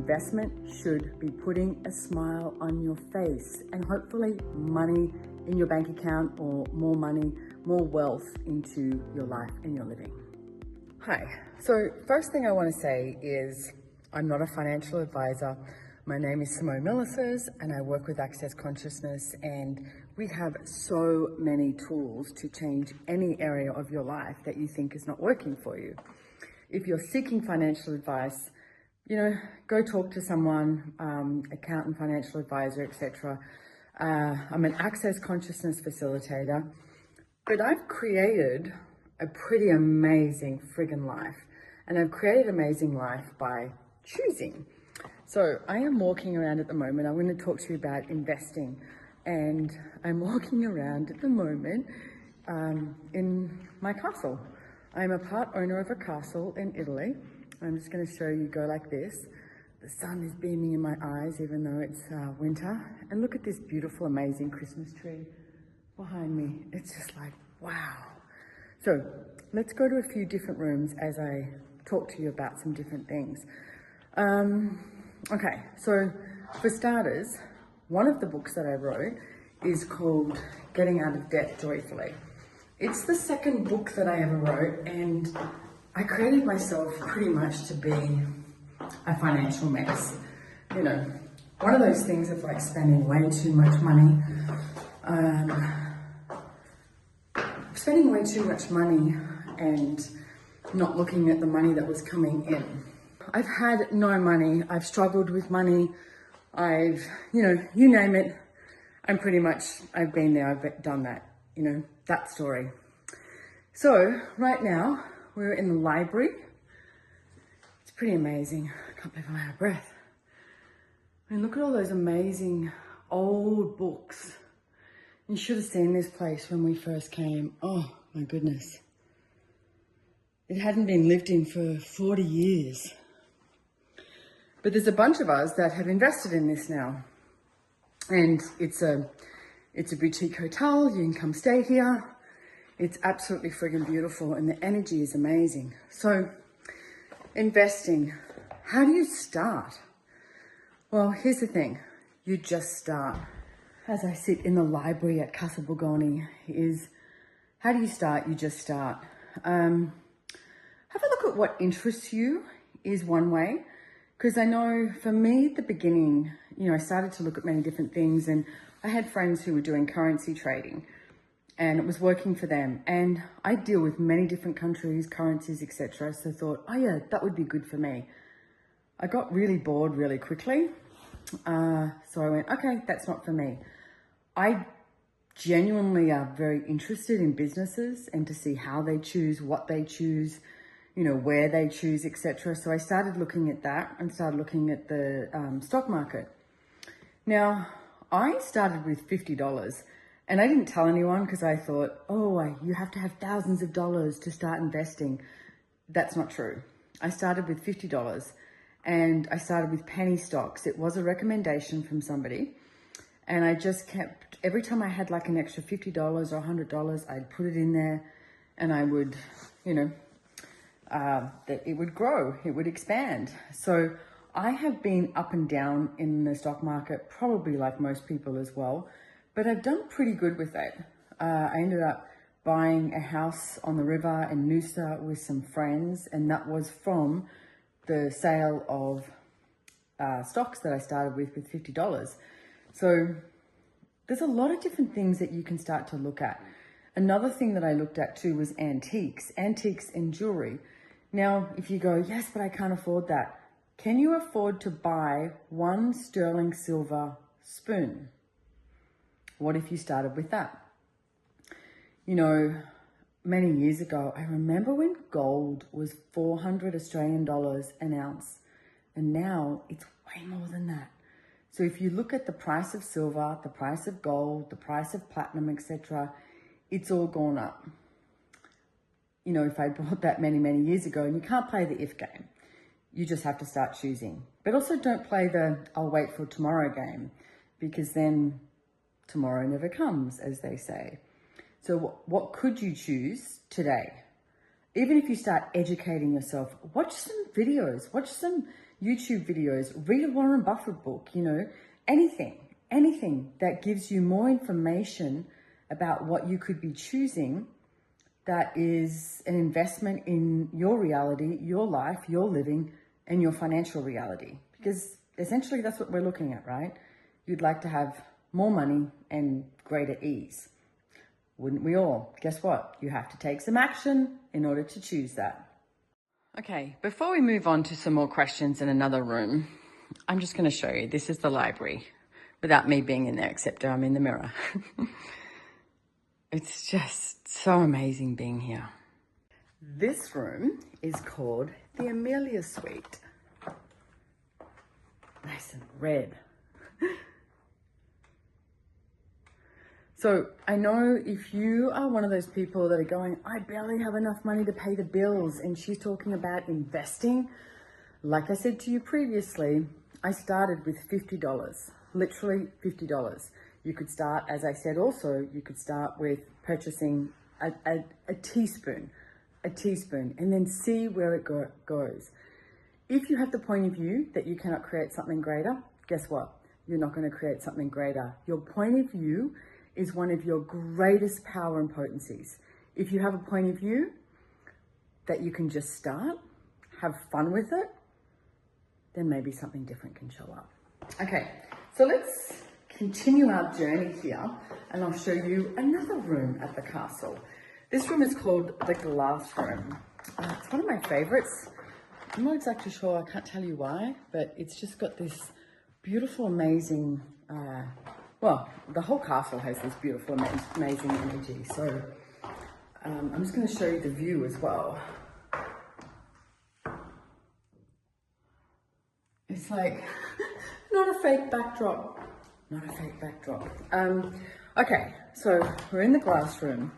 investment should be putting a smile on your face and hopefully money in your bank account, or more money, more wealth into your life and your living. Hi, so first thing I want to say is I'm not a financial advisor. My name is Simone Milasas and I work with Access Consciousness, and we have so many tools to change any area of your life that you think is not working for you. If you're seeking financial advice, go talk to someone, accountant, financial advisor, etc. I'm an Access Consciousness facilitator, but I've created a pretty amazing friggin' life, and I've created amazing life by choosing. So I am walking around at the moment. I'm going to talk to you about investing, and I'm walking around at the moment in my castle. I'm a part owner of a castle in Italy. I'm just going to show you, go like this. The sun is beaming in my eyes even though it's winter. And look at this beautiful, amazing Christmas tree behind me. It's just like, wow. So let's go to a few different rooms as I talk to you about some different things. Okay, so for starters, one of the books that I wrote is called Getting Out of Debt Joyfully. It's the second book that I ever wrote, and I created myself pretty much to be a financial mess. One of those things of like spending way too much money, and not looking at the money that was coming in. I've had no money. I've struggled with money. You name it. I've been there, I've done that, that story. So right now we're in the library. It's pretty amazing. I can't believe I'm out of breath. Look at all those amazing old books. You should have seen this place when we first came. Oh my goodness. It hadn't been lived in for 40 years. But there's a bunch of us that have invested in this now. And it's a boutique hotel. You can come stay here. It's absolutely friggin' beautiful and the energy is amazing. So investing, how do you start? Well, here's the thing. You just start. As I sit in the library at Casa Buoni, how do you start? You just start. Have a look at what interests you is one way. Because I know for me at the beginning, I started to look at many different things, and I had friends who were doing currency trading and it was working for them. And I deal with many different countries, currencies, etc. So I thought, oh yeah, that would be good for me. I got really bored really quickly. So I went, okay, that's not for me. I genuinely are very interested in businesses and to see how they choose, what they choose, where they choose, etc. So I started looking at that and started looking at the stock market. Now, I started with $50 and I didn't tell anyone because I thought, you have to have thousands of dollars to start investing. That's not true. I started with $50 and I started with penny stocks. It was a recommendation from somebody. And I just kept, every time I had like an extra $50 or $100, I'd put it in there and I would, that it would grow, it would expand. So I have been up and down in the stock market, probably like most people as well, but I've done pretty good with it. I ended up buying a house on the river in Noosa with some friends, and that was from the sale of stocks that I started with $50. So there's a lot of different things that you can start to look at. Another thing that I looked at too was antiques and jewelry. Now, if you go, yes, but I can't afford that. Can you afford to buy one sterling silver spoon? What if you started with that? Many years ago, I remember when gold was 400 Australian dollars an ounce, and now it's way more than that. So if you look at the price of silver, the price of gold, the price of platinum, etc., it's all gone up. If I bought that many, many years ago, and you can't play the if game. You just have to start choosing. But also don't play the I'll wait for tomorrow game, because then tomorrow never comes, as they say. So what could you choose today? Even if you start educating yourself, watch some videos, watch some YouTube videos, read a Warren Buffett book, you know, anything that gives you more information about what you could be choosing that is an investment in your reality, your life, your living, and your financial reality. Because essentially that's what we're looking at, right? You'd like to have more money and greater ease. Wouldn't we all? Guess what? You have to take some action in order to choose that. Okay, before we move on to some more questions in another room, I'm just going to show you. This is the library without me being in there, except I'm in the mirror. It's just so amazing being here. This room is called the Amelia Suite. Nice and red. So I know if you are one of those people that are going, I barely have enough money to pay the bills, and she's talking about investing. Like I said to you previously, I started with $50, literally $50. You could start, as I said also, you could start with purchasing a teaspoon, and then see where it goes. If you have the point of view that you cannot create something greater, guess what? You're not going to create something greater. Your point of view is one of your greatest power and potencies. If you have a point of view that you can just start, have fun with it, then maybe something different can show up. Okay, so let's continue our journey here, and I'll show you another room at the castle. This room is called the glass room. It's one of my favorites. I'm not exactly sure, I can't tell you why, but it's just got this beautiful, amazing, well, the whole castle has this beautiful, amazing energy. So I'm just going to show you the view as well. It's like, not a fake backdrop. Not a fake backdrop. Okay, so we're in the glass room,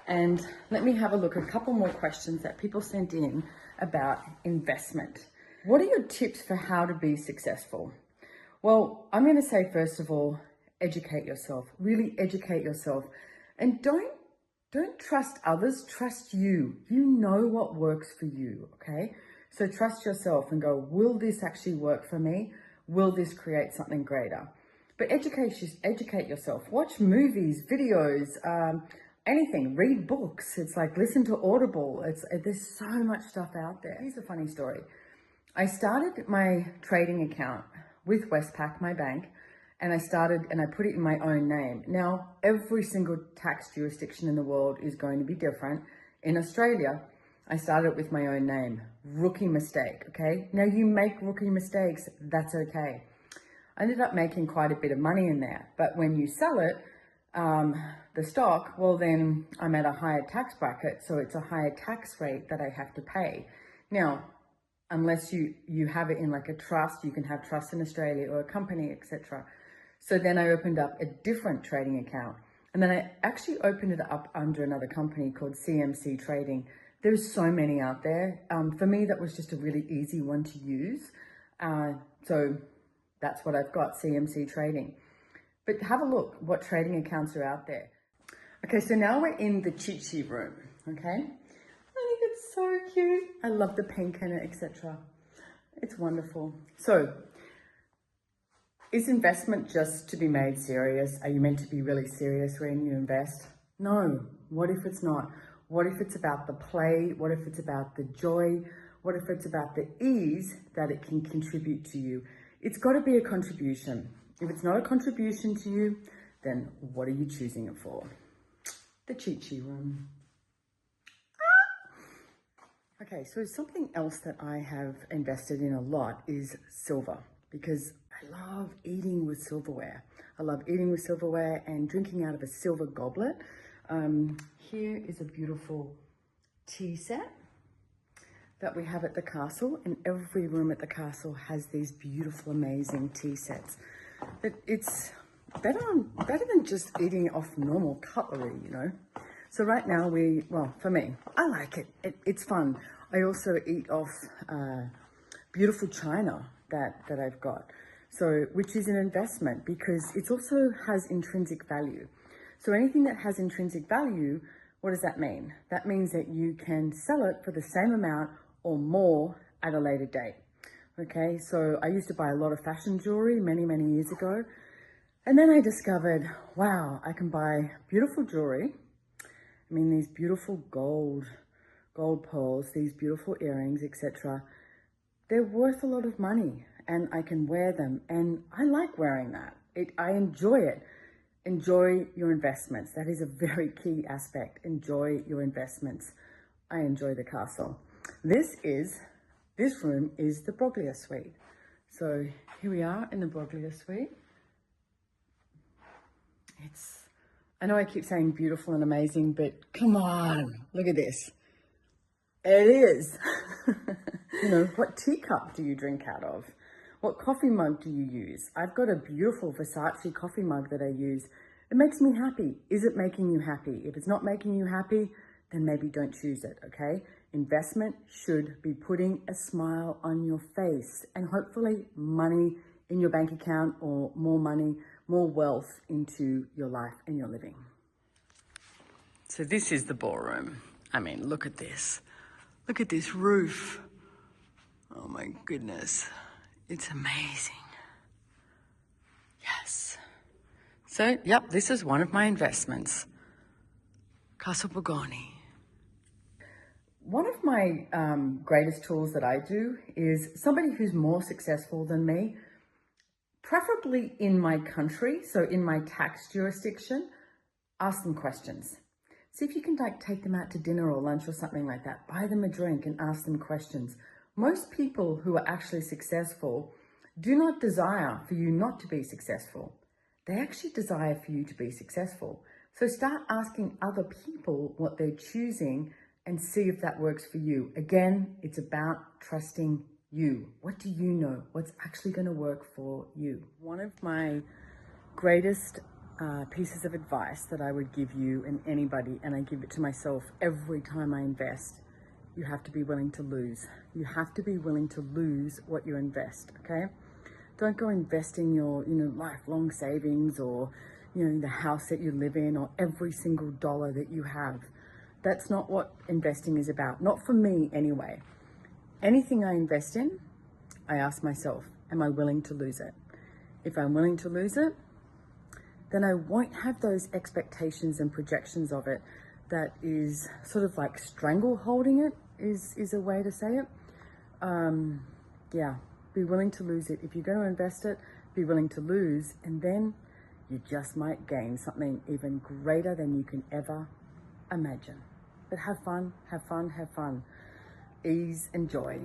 and let me have a look at a couple more questions that people sent in about investment. What are your tips for how to be successful? Well, I'm going to say, first of all, educate yourself. Really educate yourself. And don't trust others, trust you. You know what works for you, okay? So trust yourself and go, will this actually work for me? Will this create something greater? But educate yourself. Watch movies, videos, anything. Read books. It's like listen to Audible. There's so much stuff out there. Here's a funny story. I started my trading account with Westpac, my bank, and I put it in my own name. Now, every single tax jurisdiction in the world is going to be different. In Australia, I started it with my own name. Rookie mistake, okay? Now, you make rookie mistakes, that's okay. I ended up making quite a bit of money in there, but when you sell it, the stock, well then I'm at a higher tax bracket, so it's a higher tax rate that I have to pay. Now, unless you have it in like a trust, you can have trust in Australia or a company, etc. So then I opened up a different trading account, and then I actually opened it up under another company called CMC Trading. There's so many out there. For me, that was just a really easy one to use. So that's what I've got, CMC Trading. But have a look what trading accounts are out there. Okay, so now we're in the Chi-Chi room, okay? I think it's so cute. I love the pink in it, etc. It's wonderful. So, is investment just to be made serious? Are you meant to be really serious when you invest? No. What if it's not? What if it's about the play? What if it's about the joy? What if it's about the ease that it can contribute to you? It's got to be a contribution. If it's not a contribution to you, then what are you choosing it for? The Chi-Chi room. Okay, so something else that I have invested in a lot is silver, because I love eating with silverware. I love eating with silverware and drinking out of a silver goblet. Here is a beautiful tea set that we have at the castle, and every room at the castle has these beautiful, amazing tea sets. But it's better than just eating off normal cutlery, you know. So right now well, for me, I like it. It's fun. I also eat off beautiful china that I've got. So, which is an investment because it also has intrinsic value. So anything that has intrinsic value, what does that mean? That means that you can sell it for the same amount or more at a later date. Okay, so I used to buy a lot of fashion jewelry many, many years ago. And then I discovered, wow, I can buy beautiful jewelry. I mean, these beautiful gold pearls, these beautiful earrings, etc. They're worth a lot of money and I can wear them. And I like wearing that. I enjoy it. Enjoy your investments. That is a very key aspect. Enjoy your investments. I enjoy the castle. This room is the Amelia Suite. So here we are in the Amelia Suite. I know I keep saying beautiful and amazing, but come on, look at this. It is. You know, what teacup do you drink out of? What coffee mug do you use? I've got a beautiful Versace coffee mug that I use. It makes me happy. Is it making you happy? If it's not making you happy, then maybe don't choose it, okay? Investment should be putting a smile on your face and hopefully money in your bank account or more money, more wealth into your life and your living. So this is the ballroom. I mean, look at this. Look at this roof. Oh my goodness. It's amazing. Yes. So, yep, this is one of my investments. Castle Buoni. One of my greatest tools that I do is somebody who's more successful than me, preferably in my country, so in my tax jurisdiction, ask them questions. See if you can take them out to dinner or lunch or something like that. Buy them a drink and ask them questions. Most people who are actually successful do not desire for you not to be successful. They actually desire for you to be successful. So start asking other people what they're choosing and see if that works for you. Again, it's about trusting you. What do you know? What's actually going to work for you? One of my greatest pieces of advice that I would give you and anybody, and I give it to myself every time I invest, you have to be willing to lose. You have to be willing to lose what you invest, okay? Don't go investing your, lifelong savings or, the house that you live in or every single dollar that you have. That's not what investing is about. Not for me anyway. Anything I invest in, I ask myself, am I willing to lose it? If I'm willing to lose it, then I won't have those expectations and projections of it that is sort of like strangle holding it is a way to say it. Yeah, be willing to lose it. If you're going to invest it, be willing to lose, and then you just might gain something even greater than you can ever imagine. But have fun, have fun, have fun. Ease and joy.